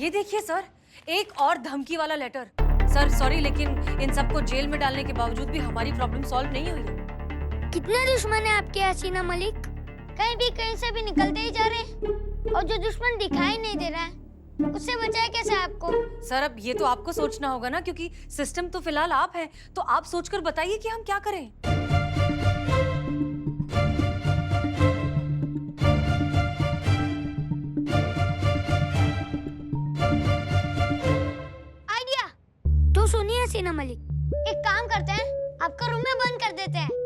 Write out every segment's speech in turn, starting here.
ये देखिए सर, एक और धमकी वाला लेटर। सर सॉरी, लेकिन इन सबको जेल में डालने के बावजूद भी हमारी प्रॉब्लम सॉल्व नहीं हुई है। कितने दुश्मन है आपके हसीना मलिक? कहीं से भी निकलते ही जा रहे हैं और जो दुश्मन दिखाई नहीं दे रहा है उससे बचाए कैसे आपको? सर अब ये तो आपको सोचना होगा ना, क्योंकि सिस्टम तो फिलहाल आप हैं, तो आप सोचकर बताइए कि हम क्या करें। आइडिया! तो सुनिए हसीना मलिक, एक काम करते हैं, आपको रूम में बंद कर देते हैं।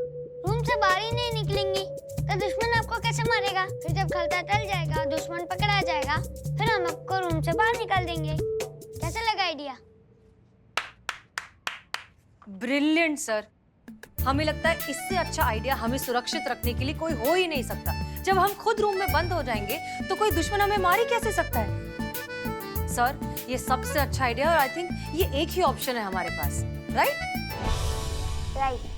रूम से बाहर ही नहीं निकलेंगी तो दुश्मन आपको कैसे मारेगा? फिर जब खलता टल जाएगा, दुश्मन पकड़ा जाएगा, फिर हम आपको रूम से बाहर निकाल देंगे। कैसा लगा आइडिया? Brilliant sir. हमें लगता है इससे अच्छा आइडिया हमें सुरक्षित रखने के लिए कोई हो ही नहीं सकता। जब हम खुद रूम में बंद हो जाएंगे तो कोई दुश्मन हमें मार ही कैसे सकता है? सर ये सबसे अच्छा आइडिया, और आई थिंक ये एक ही ऑप्शन है हमारे पास, राइट? राइट।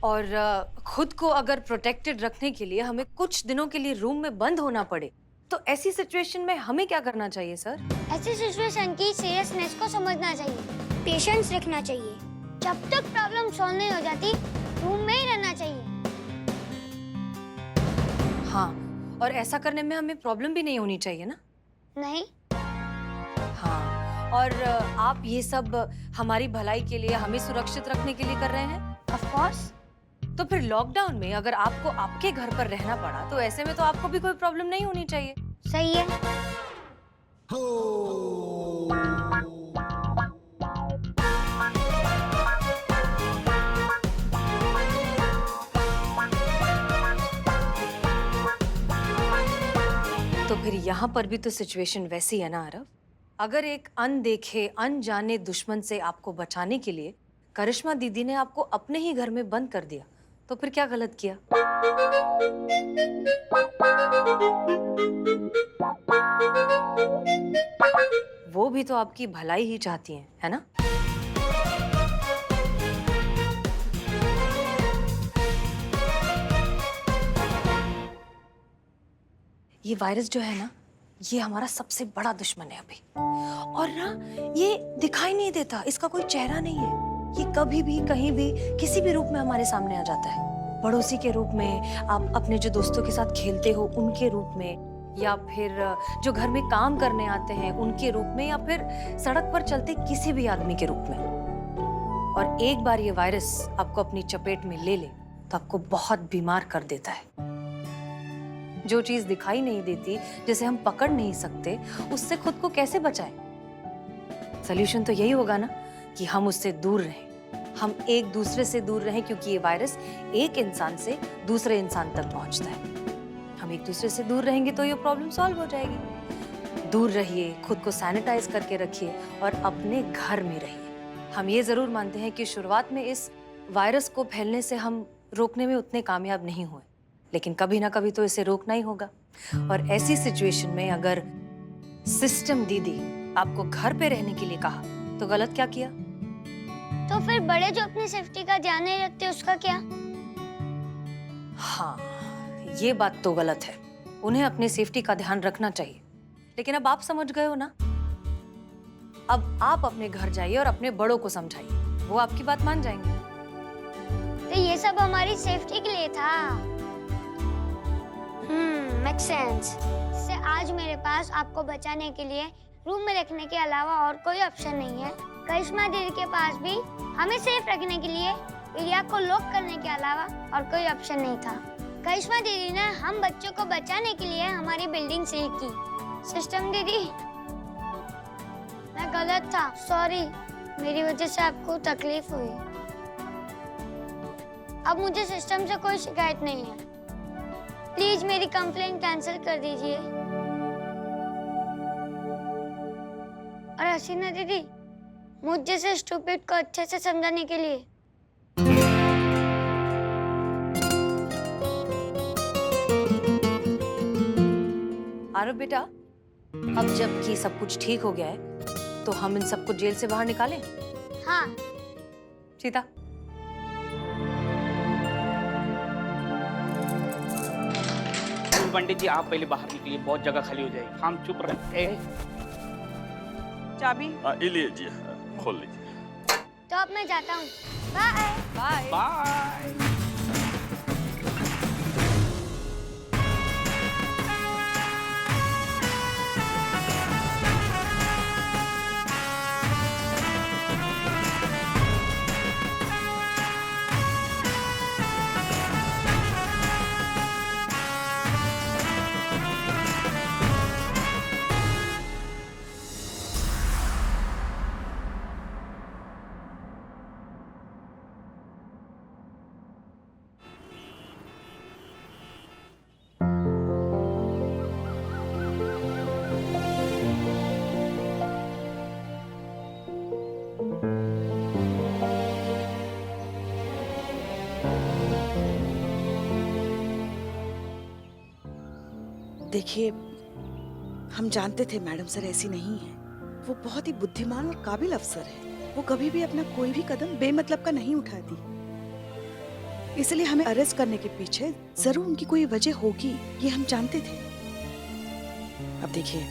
और खुद को अगर प्रोटेक्टेड रखने के लिए हमें कुछ दिनों के लिए रूम में बंद होना पड़े, तो ऐसी सिचुएशन में हमें क्या करना चाहिए सर? ऐसी सिचुएशन की सीरियसनेस को समझना चाहिए, पेशेंस रखना चाहिए। जब तक प्रॉब्लम सॉल्व नहीं हो जाती, रूम में ही रहना चाहिए। हाँ, और ऐसा करने में हमें प्रॉब्लम भी नहीं होनी चाहिए ना? नहीं। हाँ, और आप ये सब हमारी भलाई के लिए, हमें सुरक्षित रखने के लिए कर रहे हैं? Of course. तो फिर लॉकडाउन में अगर आपको आपके घर पर रहना पड़ा, तो ऐसे में तो आपको भी कोई प्रॉब्लम नहीं होनी चाहिए। सही है। तो फिर यहाँ पर भी तो सिचुएशन वैसी है ना आरव? अगर एक अनदेखे अनजाने दुश्मन से आपको बचाने के लिए करिश्मा दीदी ने आपको अपने ही घर में बंद कर दिया, तो फिर क्या गलत किया? वो भी तो आपकी भलाई ही चाहती हैं, है ना? ये वायरस जो है ना, ये हमारा सबसे बड़ा दुश्मन है अभी। और ना ये दिखाई नहीं देता, इसका कोई चेहरा नहीं है। ये कभी भी कहीं भी किसी भी रूप में हमारे सामने आ जाता है। पड़ोसी के रूप में, आप अपने जो दोस्तों के साथ खेलते हो उनके रूप में, या फिर जो घर में काम करने आते हैं उनके रूप में, या फिर सड़क पर चलते किसी भी आदमी के रूप में। और एक बार ये वायरस आपको अपनी चपेट में ले ले तो आपको बहुत बीमार कर देता है। जो चीज दिखाई नहीं देती, जिसे हम पकड़ नहीं सकते, उससे खुद को कैसे बचाएं? सॉल्यूशन तो यही होगा ना कि हम उससे दूर रहें, हम एक दूसरे से दूर रहें, क्योंकि ये वायरस एक इंसान से दूसरे इंसान तक पहुंचता है। हम एक दूसरे से दूर रहेंगे तो ये प्रॉब्लम सॉल्व हो जाएगी। दूर रहिए, खुद को सैनिटाइज करके रखिए और अपने घर में रहिए। हम ये जरूर मानते हैं कि शुरुआत में इस वायरस को फैलने से हम रोकने में उतने कामयाब नहीं हुए, लेकिन कभी ना कभी तो इसे रोकना ही होगा। और ऐसी सिचुएशन में अगर सिस्टम दीदी आपको घर पे रहने के लिए कहा, तो गलत क्या किया? तो फिर बड़े जो अपनी सेफ्टी का ध्यान नहीं रखते, उसका क्या? हाँ, ये बात तो गलत है। उन्हें अपनी सेफ्टी का ध्यान रखना चाहिए, लेकिन अब आप समझ गए हो ना। अब आप अपने घर जाइए और अपने बड़ों को समझाइए, वो आपकी बात मान जाएंगे। तो ये सब हमारी सेफ्टी के लिए था। Make sense. से आज मेरे पास आपको बचाने के लिए रूम में रखने के अलावा और कोई ऑप्शन नहीं है। करिश्मा दीदी के पास भी हमें सेफ रखने के लिए एरिया को लॉक करने के अलावा और कोई ऑप्शन नहीं था। करिश्मा दीदी ने हम बच्चों को बचाने के लिए हमारी बिल्डिंग सील की। सिस्टम दीदी, मैं गलत था, सॉरी। मेरी वजह से आपको तकलीफ हुई। अब मुझे सिस्टम से कोई शिकायत नहीं है। प्लीज मेरी कंप्लेंट कैंसिल कर दीजिए। और हसीना दीदी, मुझ जैसे स्टूपिड को अच्छे से समझाने के लिए। आरव बेटा, अब जबकि सब कुछ ठीक हो गया है, तो हम इन सबको जेल से बाहर निकालें? हाँ। सीता, पंडित जी आप पहले बाहर निकलिए, बहुत जगह खाली हो जाएगी। हम चुप रहे। चाबी। ये लीजिए, खोल लीजिए। तो अब मैं जाता हूँ। बाय। Bye bye. देखिए, हम जानते थे मैडम सर ऐसी नहीं है। वो बहुत ही बुद्धिमान और काबिल अफसर है। वो कभी भी अपना कोई भी कदम बेमतलब का नहीं उठाती। इसलिए हमें अरेस्ट करने के पीछे जरूर उनकी कोई वजह होगी, ये हम जानते थे। अब देखिए,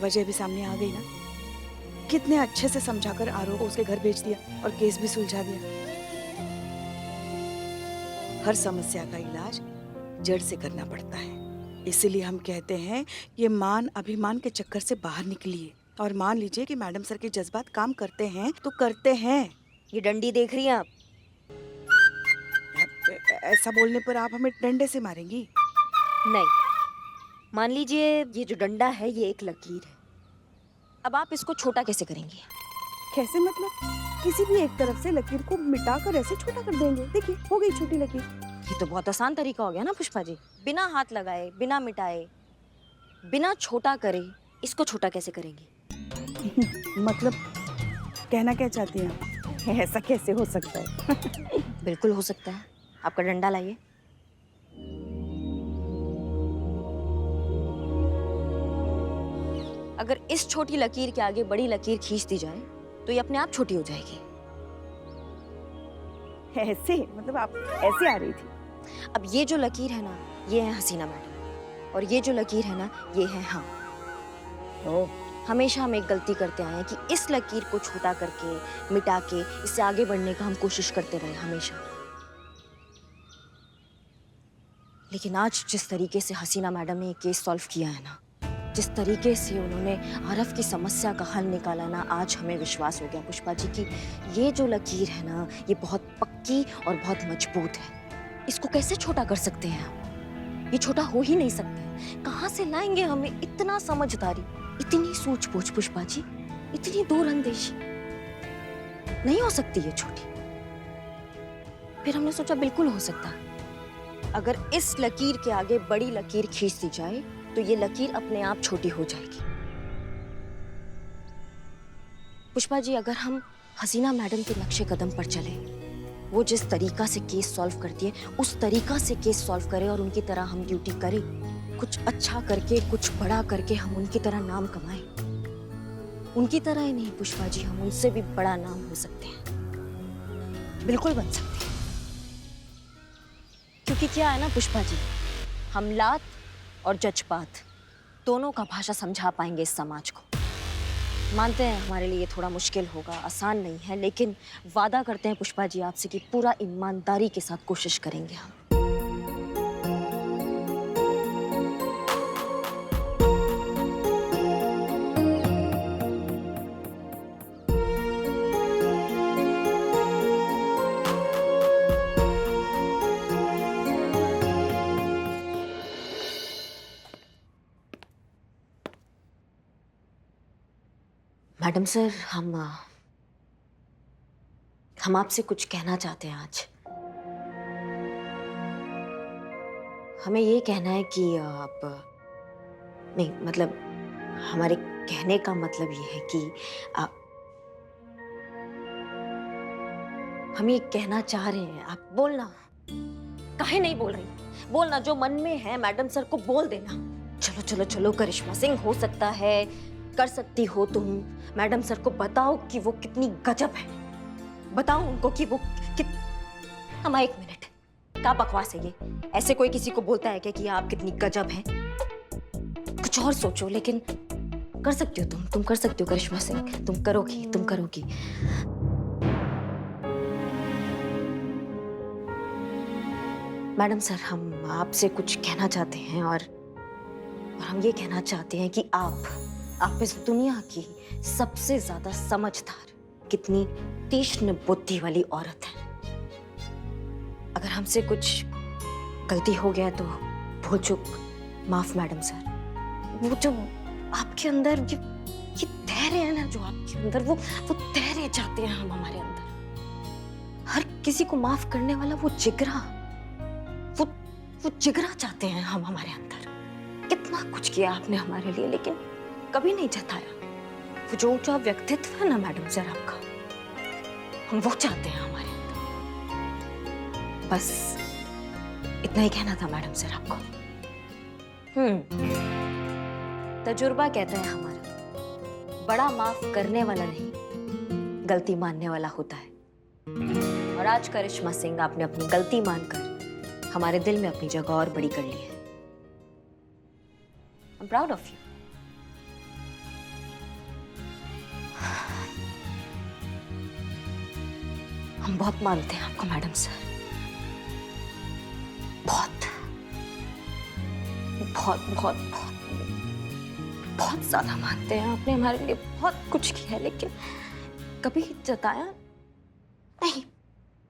वजह भी सामने आ गई ना। कितने अच्छे से समझाकर आरोप उसके घर भेज दिया और केस भी सुलझा दिया। हर समस्या का इलाज जड़ से करना पड़ता है। इसीलिए हम कहते हैं ये मान अभिमान के चक्कर से बाहर निकलिए और मान लीजिए कि मैडम सर के जज्बात काम करते हैं तो करते हैं। ये डंडी देख रही हैं आप? ऐसा बोलने पर आप हमें डंडे से मारेंगी? नहीं, मान लीजिए ये जो डंडा है ये एक लकीर है। अब आप इसको छोटा कैसे करेंगी? कैसे मतलब? किसी भी एक तरफ से लकीर को मिटाकर ऐसे छोटा कर देंगे। देखिए, हो गई छोटी लकीर। ये तो बहुत आसान तरीका हो गया ना पुष्पा जी। बिना हाथ लगाए, बिना मिटाए, बिना छोटा करे इसको छोटा कैसे करेंगी? मतलब कहना क्या चाहती हैं? ऐसा कैसे हो सकता है? बिल्कुल हो सकता है। आपका डंडा लाइए। अगर इस छोटी लकीर के आगे बड़ी लकीर खींच दी जाए तो ये अपने आप छोटी हो जाएगी। ऐसे मतलब आप ऐसे आ रही थी? अब ये जो लकीर है ना, ये है हसीना मैडम, और ये जो लकीर है ना, ये है हम। हमेशा हम एक गलती करते आए हैं कि इस लकीर को छोटा करके, मिटा के इससे आगे बढ़ने का हम कोशिश करते रहे हमेशा। लेकिन आज जिस तरीके से हसीना मैडम ने ये केस सॉल्व किया है ना, जिस तरीके से उन्होंने आरफ की समस्या का हल निकाला ना, आज हमें विश्वास हो गया पुष्पा जी कि ये जो लकीर है ना, ये बहुत पक्की और बहुत मजबूत है। इसको कैसे छोटा कर सकते हैं हम? ये छोटा हो ही नहीं सकता। कहाँ से लाएंगे हमें इतना समझदारी, इतनी सूझबूझ पुष्पा जी, इतनी दूरअंदेशी? नहीं हो सकती ये छोटी। फिर हमने सोचा बिल्कुल हो सकता। अगर इस लकीर के आगे बड़ी लकीर खींच दी जाए तो ये लकीर अपने आप छोटी हो जाएगी। पुष्पा जी, अगर हम हसीना मैडम के नक्शे कदम पर चले, वो जिस तरीका से केस सॉल्व करती है उस तरीका से केस सॉल्व करें और उनकी तरह हम ड्यूटी करें, कुछ अच्छा करके, कुछ बड़ा करके हम उनकी तरह नाम कमाएं। उनकी तरह ही नहीं पुष्पा जी, हम उनसे भी बड़ा नाम हो सकते हैं, बिल्कुल बन सकते हैं। क्योंकि क्या है ना पुष्पा जी, हम लात और जज्बात दोनों का भाषा समझा पाएंगे इस समाज को। मानते हैं हमारे लिए थोड़ा मुश्किल होगा, आसान नहीं है, लेकिन वादा करते हैं पुष्पा जी आपसे कि पूरा ईमानदारी के साथ कोशिश करेंगे हम। मैडम सर, हम आपसे कुछ कहना चाहते हैं आज। हमें ये कहना है कि आप नहीं, मतलब हमारे कहने का मतलब ये है कि हम ये कहना चाह रहे हैं, आप बोलना। काहे नहीं बोल रही? बोलना, जो मन में है मैडम सर को बोल देना। चलो चलो चलो करिश्मा सिंह, हो सकता है कर सकती हो तुम। मैडम सर को बताओ कि वो कितनी गजब है। बताओ उनको कि वो हमारा एक मिनट, क्या बकवास है ये? ऐसे कोई किसी को बोलता है क्या कि आप कितनी गजब हैं? कुछ और सोचो, लेकिन कर सकती हो तुम कर सकती हो करिश्मा सिंह, तुम करोगी। मैडम सर, हम आपसे कुछ कहना चाहते हैं और हम ये कहना चाहते हैं कि आप इस दुनिया की सबसे ज्यादा समझदार, कितनी तीक्ष्ण बुद्धि वाली औरत है। अगर हमसे कुछ गलती हो गया तो भूल चूक माफ मैडम सर। वो जो आपके अंदर ये धैर्य है ना, जो आपके अंदर वो धैर्य चाहते हैं हम हमारे अंदर। हर किसी को माफ करने वाला वो जिगरा चाहते हैं हम हमारे अंदर। कितना कुछ किया आपने हमारे लिए, लेकिन कभी नहीं जताया। वो जो ऊंचा व्यक्तित्व है ना मैडम सर आपका, हम वो चाहते हैं हमारे अंदर। बस इतना ही कहना था मैडम सर आपको। तजुर्बा कहता है हमारा, बड़ा माफ करने वाला नहीं, गलती मानने वाला होता है। और आज करिश्मा सिंह, आपने अपनी गलती मानकर हमारे दिल में अपनी जगह और बड़ी कर ली है। I'm proud of you. हम बहुत मानते हैं आपको मैडम सर, बहुत बहुत बहुत बहुत बहुत ज्यादा मानते हैं। आपने हमारे लिए बहुत कुछ किया है, लेकिन कभी जताया नहीं।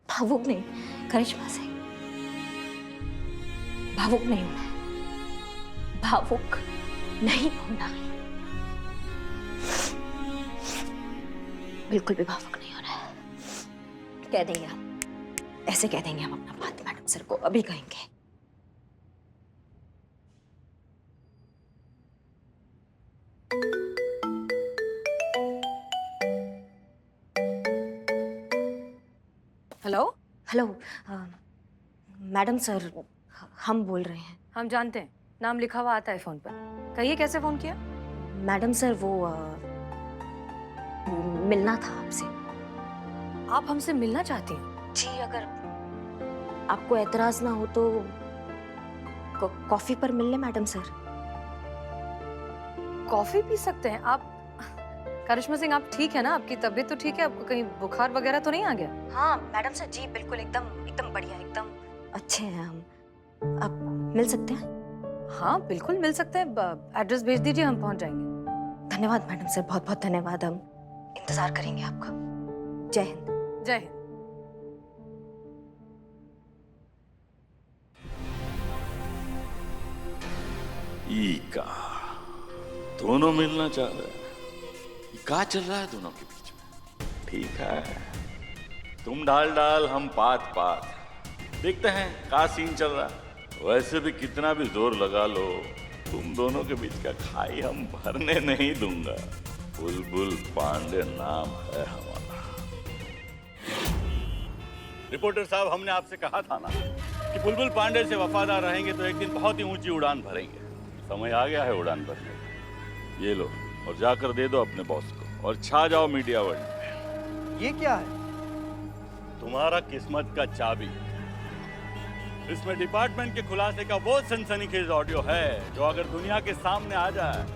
भावुक नहीं करिश्मा सिंह, भावुक नहीं होना है, भावुक नहीं होना है, बिल्कुल भी भावुक नहीं होना है। कह देंगे हम, ऐसे कह देंगे हम अपना बात मैडम सर को, अभी कहेंगे। हेलो। हेलो मैडम सर, हम बोल रहे हैं। हम जानते हैं, नाम लिखा हुआ आता है फोन पर। कहिए कैसे फोन किया? मैडम सर वो मिलना था आपसे। आप हमसे मिलना चाहती हैं? जी, अगर आपको एतराज ना हो तो कॉफी पर मिल ले मैडम सर। कॉफी पी सकते हैं आप? करिश्मा सिंह, आप ठीक है ना? आपकी तबीयत तो ठीक है? आपको कहीं बुखार वगैरह तो नहीं आ गया? हाँ मैडम सर, जी बिल्कुल, एकदम बढ़िया, एकदम अच्छे हैं हम। आप मिल सकते हैं? हाँ बिल्कुल मिल सकते हैं। एड्रेस भेज दीजिए, हम पहुंच जाएंगे। धन्यवाद मैडम सर, बहुत बहुत धन्यवाद। हम इंतजार करेंगे आपका। जय हिंद। जय हिंद। का दोनों मिलना चाह रहे हैं। क्या चल रहा है दोनों के बीच में? ठीक है, तुम डाल हम पात। देखते हैं क्या सीन चल रहा है। वैसे भी कितना भी जोर लगा लो, तुम दोनों के बीच का खाई हम भरने नहीं दूंगा। बुलबुल पांडे नाम है हमारा। रिपोर्टर साहब, हमने आपसे कहा था ना कि बुलबुल पांडे से वफादार रहेंगे तो एक दिन बहुत ही ऊंची उड़ान भरेंगे। समय आ गया है उड़ान भरने का। ये लो और जाकर दे दो अपने बॉस को और छा जाओ मीडिया वर्ल्ड में। ये क्या है? तुम्हारा किस्मत का चाबी। इसमें डिपार्टमेंट के खुलासे का वो सनसनीखेज ऑडियो है जो अगर दुनिया के सामने आ जाए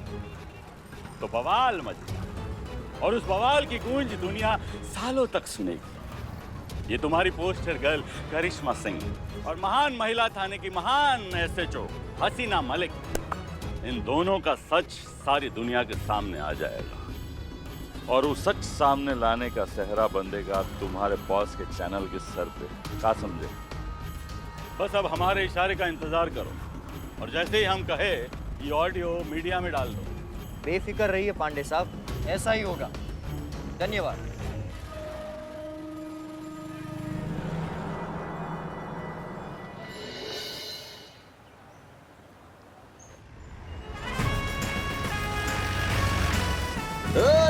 तो बवाल मचे, और उस बवाल की गूंज दुनिया सालों तक सुनेगी। ये तुम्हारी पोस्टर गर्ल करिश्मा सिंह और महान महिला थाने की महान SHO हसीना मलिक, इन दोनों का सच सारी दुनिया के सामने आ जाएगा। और वो सच सामने लाने का सेहरा बंदेगा तुम्हारे बॉस के चैनल के सर पे। क्या समझे? बस अब हमारे इशारे का इंतजार करो और जैसे ही हम कहे ये ऑडियो मीडिया में डाल दो। बेफिक्र रहिए पांडे साहब, ऐसा ही होगा। धन्यवाद।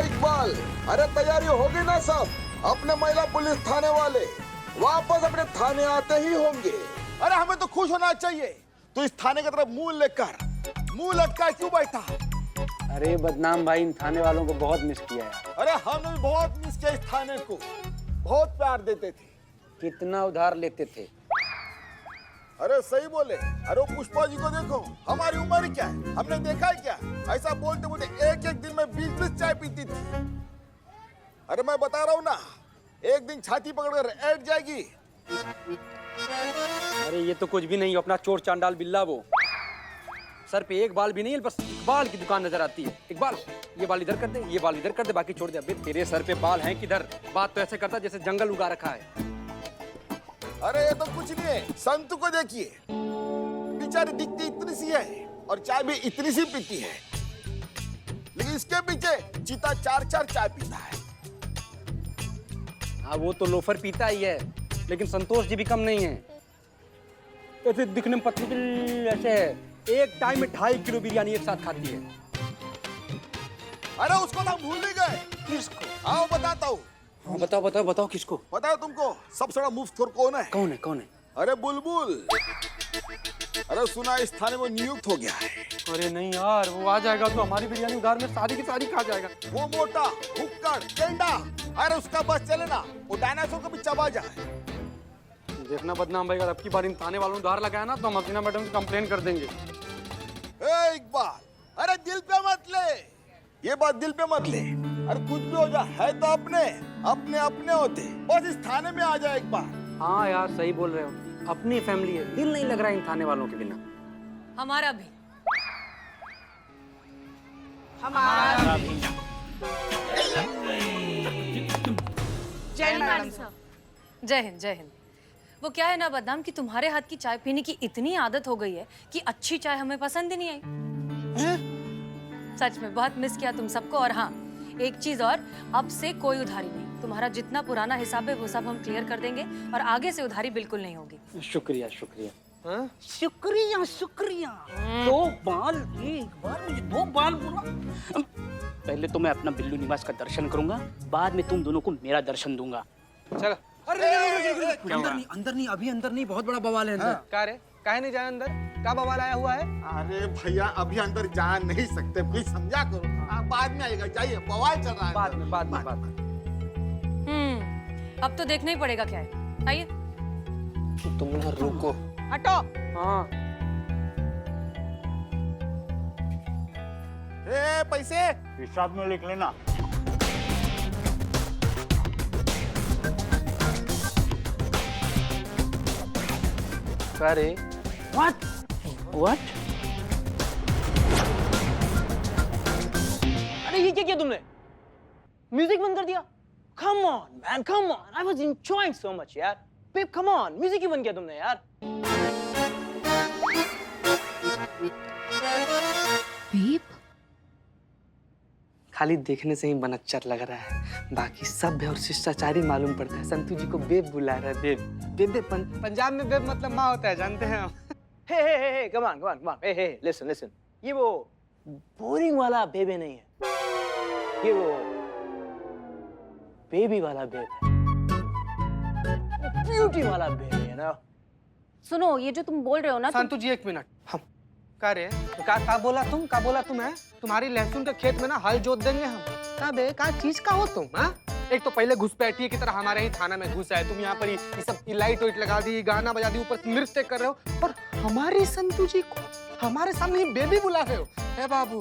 इकबाल, अरे तैयारी हो गई ना सब? अपने महिला पुलिस थाने वाले वापस अपने थाने आते ही होंगे। अरे हमें तो खुश होना चाहिए। तो इस थाने की तरफ मुंह लटका क्यों बैठा? अरे बदनाम भाई, इन थाने वालों को बहुत मिस किया है। अरे हमने भी बहुत मिस किया इस थाने को। बहुत प्यार देते थे। कितना उधार लेते थे। अरे सही बोले। अरे पुष्पा जी को देखो, हमारी उम्र क्या है, हमने देखा है क्या? ऐसा बोलते बोलते एक दिन में पीती थी। अरे मैं बता रहा हूँ ना, एक दिन छाती पकड़कर ऐट जाएगी। अरे ये तो कुछ भी नहीं, अपना चोर चांडाल बिल्ला वो। सर पे एक बाल भी नहीं है, बस इकबाल की दुकान नजर आती है। इकबाल, ये बाल इधर कर दे, ये बाल इधर कर दे, बाकी छोड़ दे। अबे तेरे सर पे बाल हैं किधर? बात तो ऐसे करता जैसे जंगल उगा रखा है। अरे ये तो कुछ नहीं है, संतू को देखिए, बेचारी दिखती इतनी सी है और चाय भी इतनी सी पीती है, लेकिन इसके पीछे चीता 4-4 चाय पीता है। हाँ वो तो लोफर पीता ही है, लेकिन संतोष जी भी कम नहीं है। ऐसे दिखने में पतली ऐसे है, एक टाइम में 2.5 किलो बिरयानी एक साथ खाती है। अरे उसको तो भूल ही गए। किसको? आओ बताता हूँ। हाँ बताओ बताओ बताओ, किसको? पता है तुमको सबसे बड़ा मुफ्तखोर कौन है? कौन है कौन है? अरे बुलबुल। अरे सुना इस थाने में नियुक्त हो गया है। अरे नहीं यार, वो आ जाएगा तो हमारी बिरयानी उधार में सारी की सारी खा जाएगा। वो मोटा हुक्कड़ गेंडा, अरे उसका बस चले ना, वो डायनासोर को भी चबा जाए। देखना बदनाम भाई, अगर अब की बार इन थाने वालों ने उधार लगाया ना तो हम हसीना मैडम से कंप्लेन कर देंगे। ए इकबाल, अरे दिल पे मत ले, ये बात दिल पे मत ले। अरे कुछ भी हो जाए, है तो अपने अपने अपने होते। बस इस थाने में आ जाए एक बार। हाँ यार सही बोल रहे हो, अपनी फैमिली है, दिल नहीं लग रहा है इन थाने वालों के बिना। हमारा भी। हमारा भी। जय हिंद सर। जय हिंद जय हिंद। वो क्या है ना बदनाम कि तुम्हारे हाथ की चाय पीने की इतनी आदत हो गई है कि अच्छी चाय हमें पसंद ही नहीं आई। सच में बहुत मिस किया तुम सबको। और हाँ, एक चीज और, अब से कोई उधारी नहीं। तुम्हारा जितना पुराना हिसाब है वो सब हम क्लियर कर देंगे और आगे से उधारी बिल्कुल नहीं होगी। शुक्रिया शुक्रिया। हाँ? शुक्रिया शुक्रिया। 2 बाल, एक बार मुझे 2 बाल बोला। पहले तो मैं अपना बिल्लू निवास का दर्शन करूंगा, बाद में तुम दोनों को मेरा दर्शन दूंगा। चलो। अरे अंदर नहीं, अभी अंदर नहीं, बहुत बड़ा बवाल है अंदर। क्या रे, काहे नहीं जाए अंदर? क्या बवाल आया हुआ है? अरे भैया अभी अंदर जा नहीं सकते, प्लीज समझा करो। बाद में आएगा, जाइए, बवाल चल रहा है। बाद में। अब तो देखना ही पड़ेगा क्या है। आइए। तुम ना रुको। हटो। हाँ। ए पैसे हिसाब में लिख लेना। अरे What? What? अरे ये क्या किया तुमने? म्यूजिक बंद कर दिया? Come on, man, come on. I was enjoying so much, यार. Babe, come on. म्यूजिक क्यों बंद किया तुमने यार? बेब, खाली देखने से ही मन अच्छा लग रहा है, बाकी सभ्य और शिष्टाचारी मालूम पड़ता है। संतू जी को बेब बुला रहा है। बेब बेब पंजाब में बेब मतलब माँ होता है, जानते हैं हम। Hey, come on. Hey, listen. ये वो बोरिंग वाला बेबे नहीं है, ये वो बेबी वाला बेब है, ब्यूटी वाला बेबी है ना। सुनो, ये जो तुम बोल रहे हो ना, संतू जी एक मिनट, हम का रे का बोला तुम है? तुम्हारी लहसुन के खेत में ना हल जोत देंगे हम। का बे, का चीज का हो तुम? हाँ, एक तो पहले घुसपैठिए की तरह हमारे ही थाना में घुस आए तुम। यहाँ पर ये सब लाइट वाइट लगा दी, गाना बजा दी, ऊपर नृत्य कर रहे हो, और हमारी संतू जी को हमारे सामने ही बेबी बुला रहे हो। है बाबू,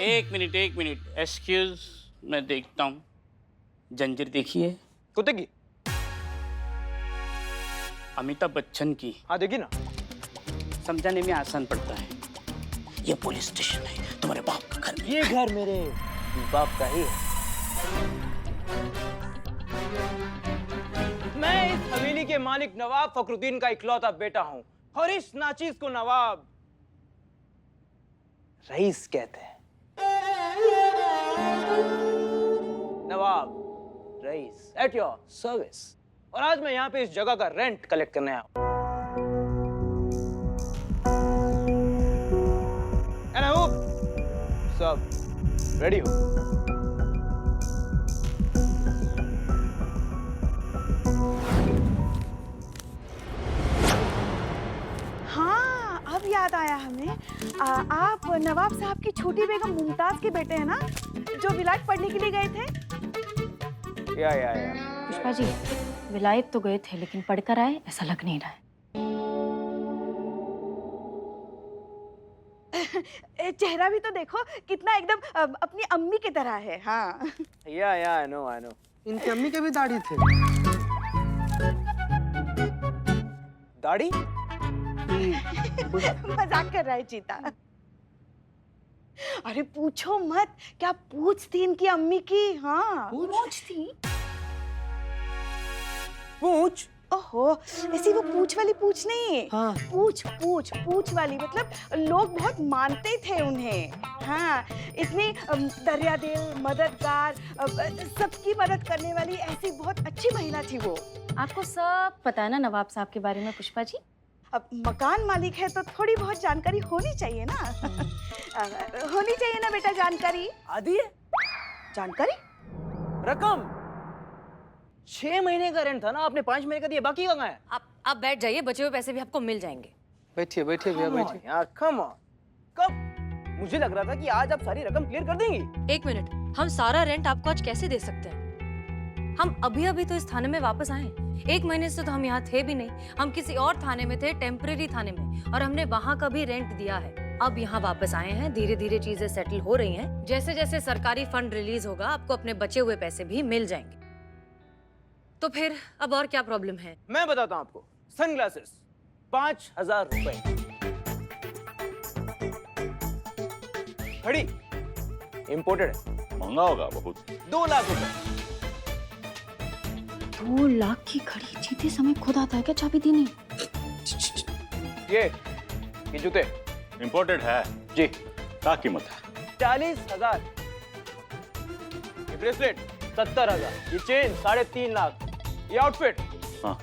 एक मिनट एक्सक्यूज, मैं देखता हूँ। जंजीर देखिए, कुत्ते की? अमिताभ बच्चन की। हाँ देखी ना। समझाने में आसान पड़ता है। ये पुलिस स्टेशन है, तुम्हारे बाप का घर नहीं। ये घर मेरे बाप का ही है। मैं इस हवेली के मालिक नवाब फखरुद्दीन का इकलौता बेटा हूँ, और इस नाचीज को नवाब रईस कहते हैं। नवाब रईस एट योर सर्विस। और आज मैं यहाँ पे इस जगह का रेंट कलेक्ट करने आया हूँ। And I hope सब रेडी हो। हाँ, अब याद आया हमें। आप नवाब साहब की छोटी बेगम मुमताज के बेटे हैं ना, जो विलायत पढ़ने के लिए गए थे? या। पुष्पा जी, विलायत तो गए थे लेकिन पढ़कर आए ऐसा लग नहीं रहा है। चेहरा भी तो देखो कितना एकदम अपनी अम्मी की तरह है। हाँ या आई नो इनकी अम्मी के भी दाढ़ी थे। दाढ़ी? मजाक कर रहा है चीता। अरे पूछो मत, क्या पूछ थी इनकी अम्मी की। हाँ पूछ थी। पूछ? ओहो, ऐसी वो पूछ वाली पूछ नहीं। हाँ। पूछ वाली मतलब लोग बहुत मानते थे उन्हें। हाँ, इतनी दरियादिल, मददगार, सबकी मदद करने वाली ऐसी बहुत अच्छी महिला थी वो। आपको सब पता है ना नवाब साहब के बारे में पुष्पा जी? अब मकान मालिक है तो थोड़ी बहुत जानकारी होनी चाहिए ना। होनी चाहिए ना बेटा जानकारी। आदि है? जानकारी? रकम 6 महीने का रेंट था ना, आपने 5 महीने का दिया, बाकी कहाँ है? आप बैठ जाइए, बचे हुए पैसे भी आपको मिल जाएंगे। बैठिए बैठिए भैया बैठिए। यार कम ऑन। कब? मुझे लग रहा था कि आज आप सारी रकम क्लियर कर देंगी। 1 मिनट, हम सारा रेंट आपको आज कैसे दे सकते हैं? हम अभी तो इस थाने में वापस आए। 1 महीने से तो हम यहाँ थे भी नहीं। हम किसी और थाने में थे, टेम्परेरी थाने में, और हमने वहाँ का भी रेंट दिया है। अब यहाँ वापस आए हैं, धीरे धीरे चीजें सेटल हो रही हैं। जैसे जैसे सरकारी फंड रिलीज होगा, आपको अपने बचे हुए पैसे भी मिल जाएंगे। तो फिर अब और क्या प्रॉब्लम है? मैं बताता हूँ आपको। सनग्लासेस 5000 रुपए। घड़ी इंपोर्टेड है, महंगा होगा बहुत। 2 लाख रुपए। 2 लाख की घड़ी जीते समय खुद आता है क्या चाबी देने? ये जूते इम्पोर्टेड है जी, क्या कीमत है? 40,000। ये ब्रेसलेट 70,000। ये चेन 3.5 लाख। ये आउटफिट हाँ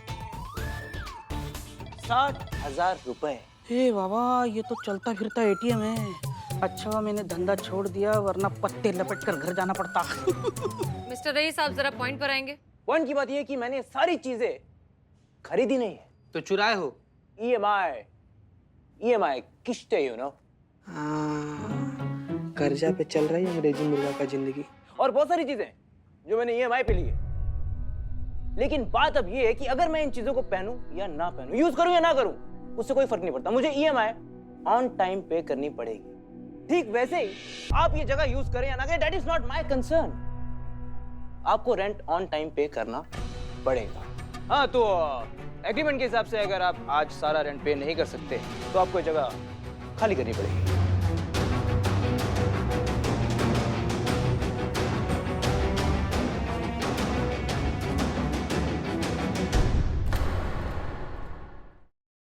60,000 रुपए। हे बाबा, ये तो चलता फिरता एटीएम है। अच्छा मैंने धंधा छोड़ दिया, वरना पत्ते लपेट कर घर जाना पड़ता। मिस्टर रईस, आप जरा पॉइंट पर आएंगे। पॉइंट की बात ये है कि मैंने सारी चीजें खरीदी नहीं है, तो चुराए हो? EMI किश्ते, यू नो। कर्जा पे चल रही है अंग्रेजी मुर्गा का जिंदगी। और बहुत सारी चीजें जो मैंने EMI पे ली है। लेकिन बात अब ये है कि अगर मैं इन चीजों को पहनूं या ना पहनूं, यूज करूं या ना करूं, उससे कोई फर्क नहीं पड़ता। मुझे EMI ऑन टाइम पे करनी पड़ेगी। ठीक वैसे ही आप ये जगह यूज करें या ना करें, that is not my concern. आपको रेंट ऑन टाइम पे करना पड़ेगा। हाँ, तो एग्रीमेंट के हिसाब से अगर आप आज सारा रेंट पे नहीं कर सकते तो आपको ये जगह खाली करनी पड़ेगी।